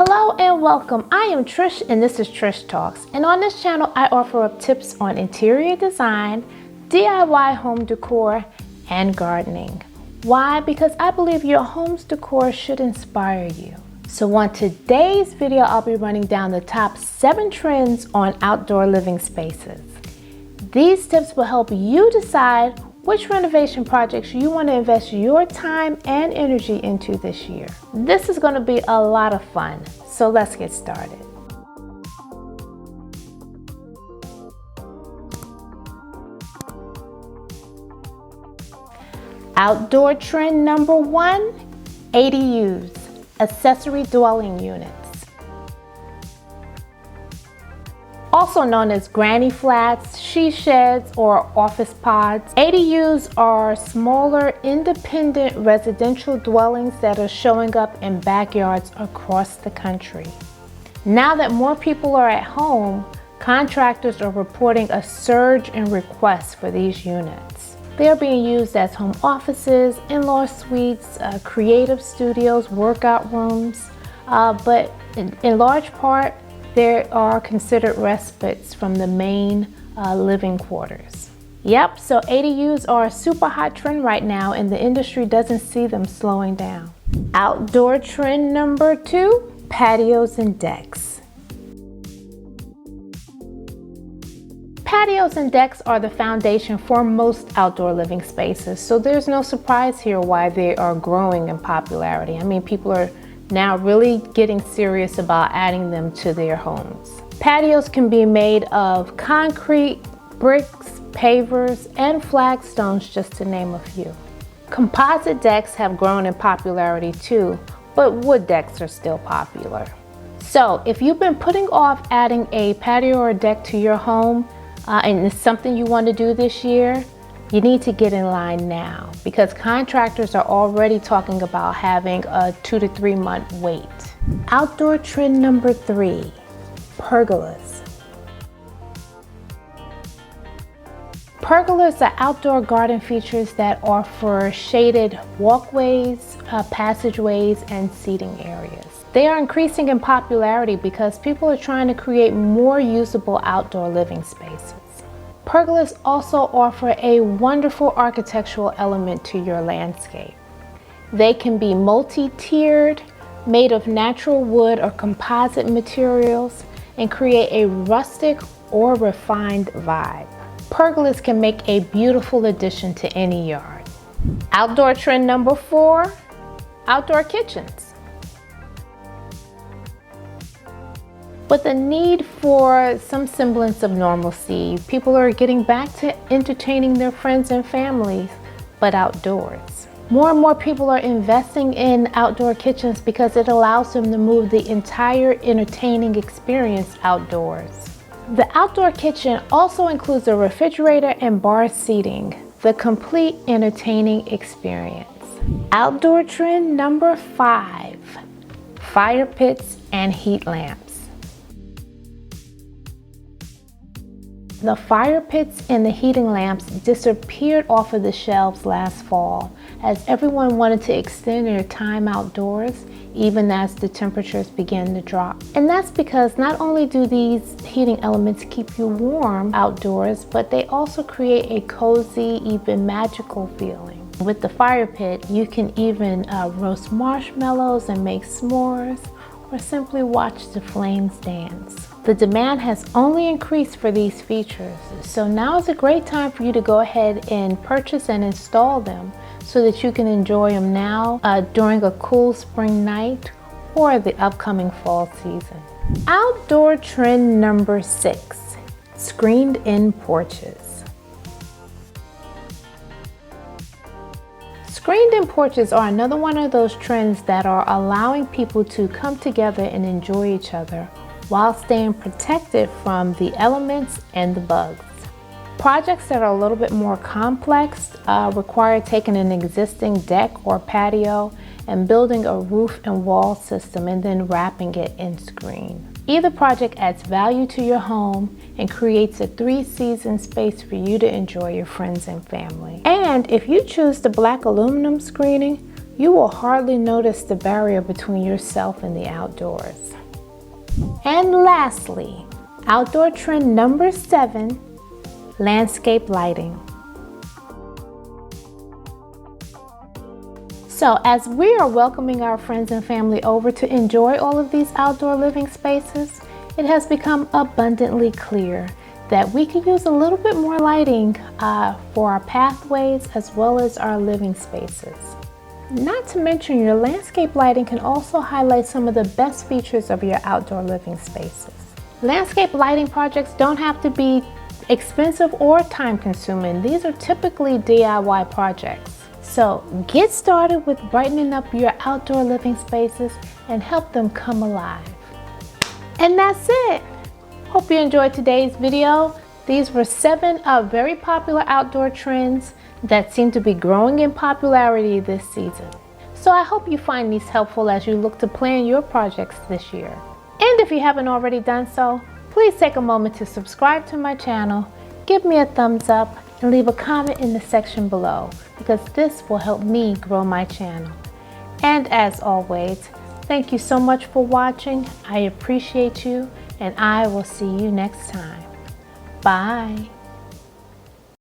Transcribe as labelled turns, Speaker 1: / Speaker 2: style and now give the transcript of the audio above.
Speaker 1: Hello and welcome. I am Trish and this is Trish Talks. And on this channel, I offer up tips on interior design, DIY home decor, and gardening. Why? Because I believe your home's decor should inspire you. So on today's video, I'll be running down the top 7 trends on outdoor living spaces. These tips will help you decide which renovation projects you want to invest your time and energy into this year. This is going to be a lot of fun, so let's get started. Outdoor trend number 1, ADUs, accessory dwelling units. Also known as granny flats, she sheds, or office pods, ADUs are smaller, independent residential dwellings that are showing up in backyards across the country. Now that more people are at home, contractors are reporting a surge in requests for these units. They are being used as home offices, in-law suites, creative studios, workout rooms, but in large part, they are considered respites from the main living quarters. Yep, so ADUs are a super hot trend right now and the industry doesn't see them slowing down. Outdoor trend number 2, patios and decks. Patios and decks are the foundation for most outdoor living spaces, so there's no surprise here why they are growing in popularity. I mean, people are now really getting serious about adding them to their homes. Patios can be made of concrete, bricks, pavers, and flagstones, just to name a few. Composite decks have grown in popularity too, but wood decks are still popular. So if you've been putting off adding a patio or deck to your home, and it's something you want to do this year, you need to get in line now because contractors are already talking about having a 2 to 3 month wait. Outdoor trend number 3, pergolas. Pergolas are outdoor garden features that offer shaded walkways, passageways, and seating areas. They are increasing in popularity because people are trying to create more usable outdoor living spaces. Pergolas also offer a wonderful architectural element to your landscape. They can be multi-tiered, made of natural wood or composite materials, and create a rustic or refined vibe. Pergolas can make a beautiful addition to any yard. Outdoor trend number 4, outdoor kitchens. With the need for some semblance of normalcy, people are getting back to entertaining their friends and families, but outdoors. More and more people are investing in outdoor kitchens because it allows them to move the entire entertaining experience outdoors. The outdoor kitchen also includes a refrigerator and bar seating, the complete entertaining experience. Outdoor trend number 5, fire pits and heat lamps. The fire pits and the heating lamps disappeared off of the shelves last fall as everyone wanted to extend their time outdoors even as the temperatures began to drop. And that's because not only do these heating elements keep you warm outdoors, but they also create a cozy, even magical feeling. With the fire pit, you can even roast marshmallows and make s'mores, or simply watch the flames dance. The demand has only increased for these features, so now is a great time for you to go ahead and purchase and install them so that you can enjoy them now during a cool spring night or the upcoming fall season. Outdoor trend number 6, screened-in porches. Screened-in porches are another one of those trends that are allowing people to come together and enjoy each other while staying protected from the elements and the bugs. Projects that are a little bit more complex require taking an existing deck or patio and building a roof and wall system and then wrapping it in screen. Either project adds value to your home and creates a 3-season space for you to enjoy your friends and family. And if you choose the black aluminum screening, you will hardly notice the barrier between yourself and the outdoors. And lastly, outdoor trend number 7, landscape lighting. So as we are welcoming our friends and family over to enjoy all of these outdoor living spaces, it has become abundantly clear that we could use a little bit more lighting for our pathways as well as our living spaces. Not to mention, your landscape lighting can also highlight some of the best features of your outdoor living spaces. Landscape lighting projects don't have to be expensive or time-consuming. These are typically DIY projects. So get started with brightening up your outdoor living spaces and help them come alive. And that's it. Hope you enjoyed today's video. These were 7 very popular outdoor trends that seem to be growing in popularity this season. So I hope you find these helpful as you look to plan your projects this year. And if you haven't already done so, please take a moment to subscribe to my channel, give me a thumbs up, and leave a comment in the section below, because this will help me grow my channel. And as always, thank you so much for watching. I appreciate you, and I will see you next time. Bye.